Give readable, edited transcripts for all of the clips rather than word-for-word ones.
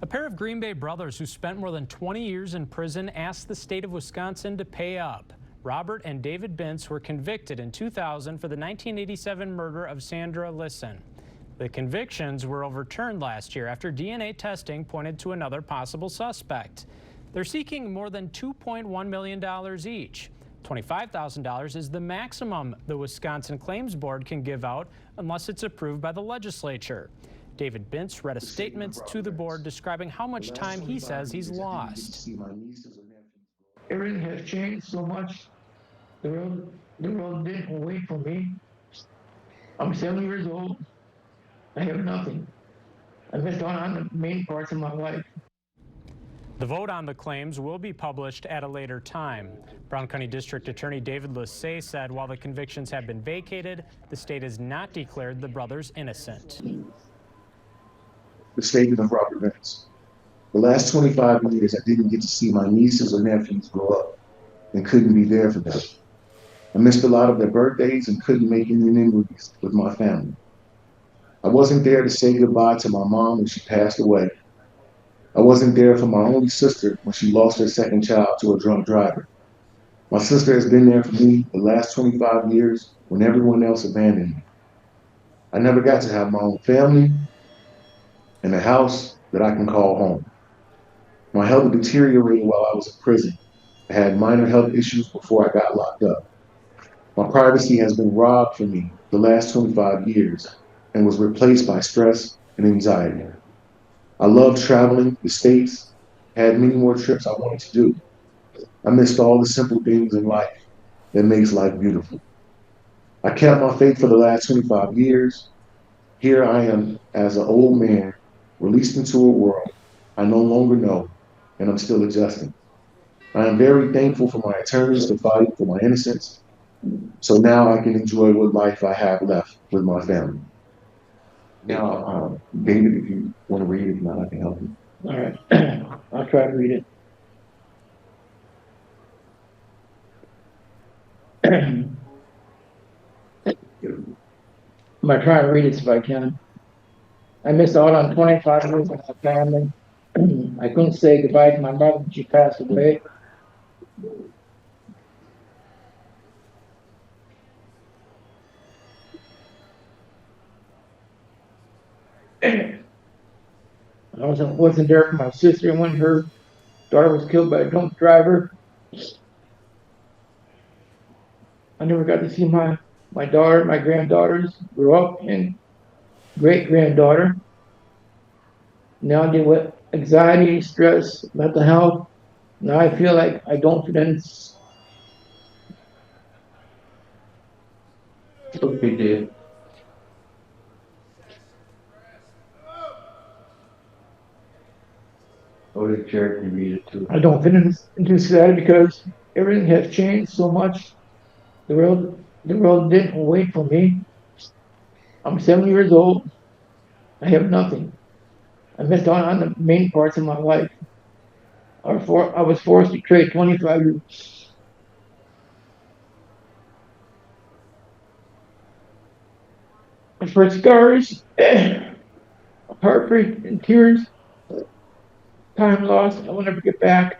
A pair of Green Bay brothers who spent more than 20 years in prison asked the state of Wisconsin to pay up. Robert and David Bintz were convicted in 2000 for the 1987 murder of Sandra Lison. The convictions were overturned last year after DNA testing pointed to another possible suspect. They're seeking more than $2.1 million each. $25,000 is the maximum the Wisconsin Claims Board can give out unless it's approved by the legislature. David Bintz read a statement to the board describing how much time he says he's lost. Everything has changed so much. The world didn't wait for me. I'm 7 years old. I have nothing. I missed out on the main parts of my life. The vote on the claims will be published at a later time. Brown County District Attorney David Lison said while the convictions have been vacated, the state has not declared the brothers innocent. The statement of Robert Bintz. The last 25 years, I didn't get to see my nieces or nephews grow up and couldn't be there for them. I missed a lot of their birthdays and couldn't make any memories with my family. I wasn't there to say goodbye to my mom when she passed away. I wasn't there for my only sister when she lost her second child to a drunk driver. My sister has been there for me the last 25 years when everyone else abandoned me. I never got to have my own family and a house that I can call home. My health deteriorated while I was in prison. I had minor health issues before I got locked up. My privacy has been robbed from me the last 25 years and was replaced by stress and anxiety. I loved traveling the states, had many more trips I wanted to do. I missed all the simple things in life that makes life beautiful. I kept my faith for the last 25 years. Here I am as an old man, released into a world I no longer know, and I'm still adjusting. I am very thankful for my attorneys to fight for my innocence, so now I can enjoy what life I have left with my family. Now, David, if you want to read it, if not, I can help you. All right, I'll try to read it. I'm going to try to read it if I can. I missed out on 25 years with my family. I couldn't say goodbye to my mother when she passed away. I wasn't there for my sister when her daughter was killed by a drunk driver. I never got to see my daughter, my granddaughters grow up, and great-granddaughter. Now I deal with anxiety, stress, mental health. Now I feel like I don't fit in. Okay, Dave. Oh, the chair can read it too. I don't fit into society because everything has changed so much. The world didn't wait for me. I'm 7 years old. I have nothing. I missed out on the main parts of my life. I was forced to trade 25 years. For scars, heartbreak, and tears, time lost, I will never get back.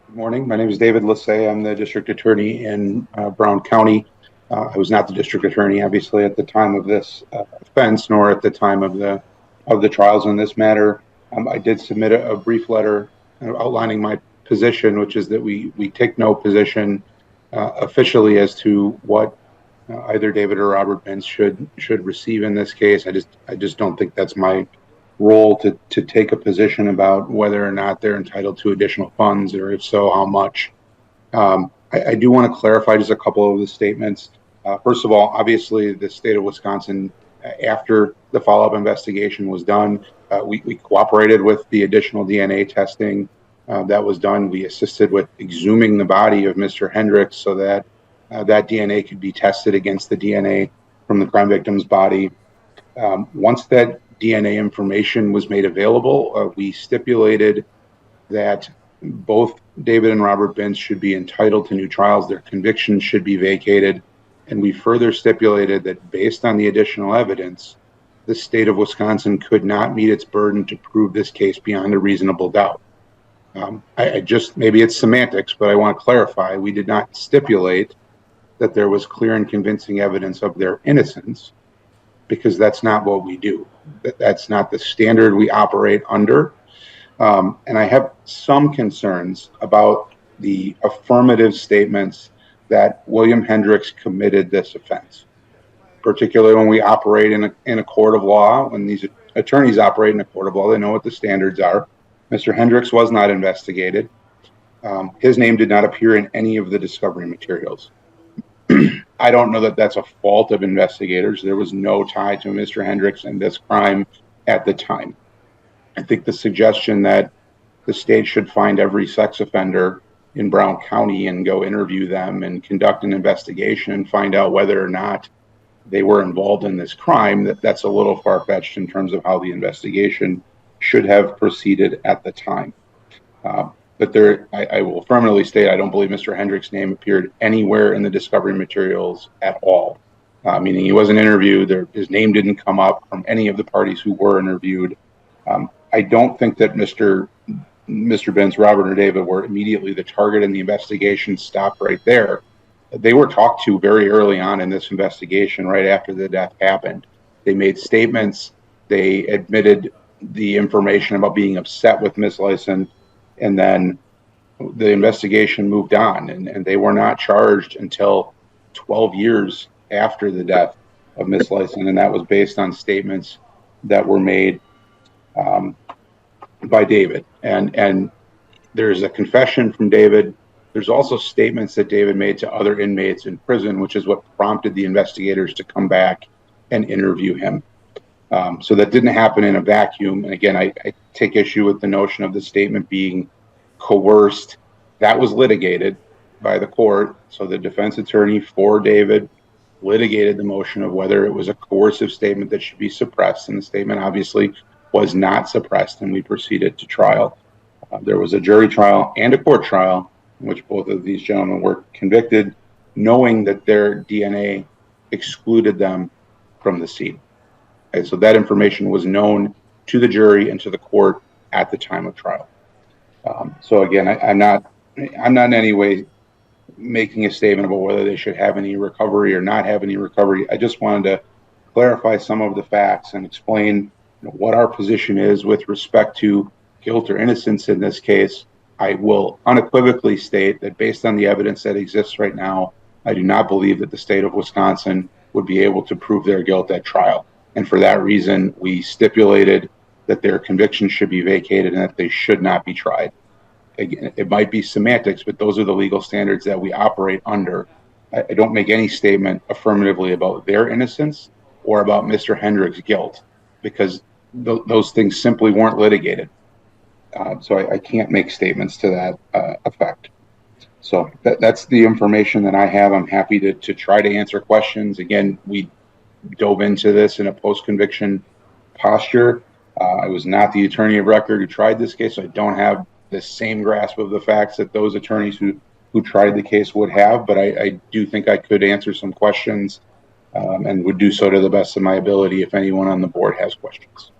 Good morning. My name is David Lison. I'm the district attorney in Brown County. I was not the district attorney, obviously, at the time of this offense, nor at the time of the trials in this matter. I did submit a brief letter outlining my position, which is that we take no position officially as to what either David or Robert Bintz should receive in this case. I just don't think that's my role to take a position about whether or not they're entitled to additional funds, or if so, how much. I do want to clarify just a couple of the statements. First of all, obviously, the state of Wisconsin, after the follow-up investigation was done, we cooperated with the additional DNA testing that was done. We assisted with exhuming the body of Mr. Hendricks so that that DNA could be tested against the DNA from the crime victim's body. Once that DNA information was made available, we stipulated that both David and Robert Bintz should be entitled to new trials. Their convictions should be vacated. And we further stipulated that based on the additional evidence, the state of Wisconsin could not meet its burden to prove this case beyond a reasonable doubt. Maybe it's semantics, but I want to clarify, we did not stipulate that there was clear and convincing evidence of their innocence, because that's not what we do. That's not the standard we operate under. And I have some concerns about the affirmative statements that William Hendricks committed this offense, particularly when we operate in a court of law. When these attorneys operate in a court of law, they know what the standards are. Mr. Hendricks was not investigated. His name did not appear in any of the discovery materials. I don't know that that's a fault of investigators. There was no tie to Mr. Hendricks and this crime at the time. I think the suggestion that the state should find every sex offender in Brown County and go interview them and conduct an investigation and find out whether or not they were involved in this crime, that's a little far-fetched in terms of how the investigation should have proceeded at the time. But I will affirmatively state, I don't believe Mr. Hendricks' name appeared anywhere in the discovery materials at all, meaning he wasn't interviewed. His name didn't come up from any of the parties who were interviewed. I don't think that Mr. Bintz, Robert, or David were immediately the target, and the investigation stopped right there. They were talked to very early on in this investigation, right after the death happened. They made statements. They admitted the information about being upset with Ms. Lison, and then the investigation moved on, and they were not charged until 12 years after the death of Ms. Lison, and that was based on statements that were made by David. And there's a confession from David. There's also statements that David made to other inmates in prison, which is what prompted the investigators to come back and interview him. So that didn't happen in a vacuum. And again, I take issue with the notion of the statement being coerced. That was litigated by the court. So the defense attorney for David litigated the motion of whether it was a coercive statement that should be suppressed. And the statement obviously was not suppressed, and we proceeded to trial. There was a jury trial and a court trial in which both of these gentlemen were convicted, knowing that their DNA excluded them from the scene. And so that information was known to the jury and to the court at the time of trial. So again, I'm not in any way making a statement about whether they should have any recovery or not have any recovery. I just wanted to clarify some of the facts and explain what our position is with respect to guilt or innocence in this case. I will unequivocally state that based on the evidence that exists right now, I do not believe that the state of Wisconsin would be able to prove their guilt at trial. And for that reason, we stipulated that their conviction should be vacated and that they should not be tried. Again, it might be semantics, but those are the legal standards that we operate under. I don't make any statement affirmatively about their innocence or about Mr. Hendricks' guilt, because those things simply weren't litigated. So I can't make statements to that effect. So that's the information that I have. I'm happy to try to answer questions. Again, we dove into this in a post-conviction posture. I was not the attorney of record who tried this case, so I don't have the same grasp of the facts that those attorneys who tried the case would have, but I do think I could answer some questions and would do so to the best of my ability if anyone on the board has questions.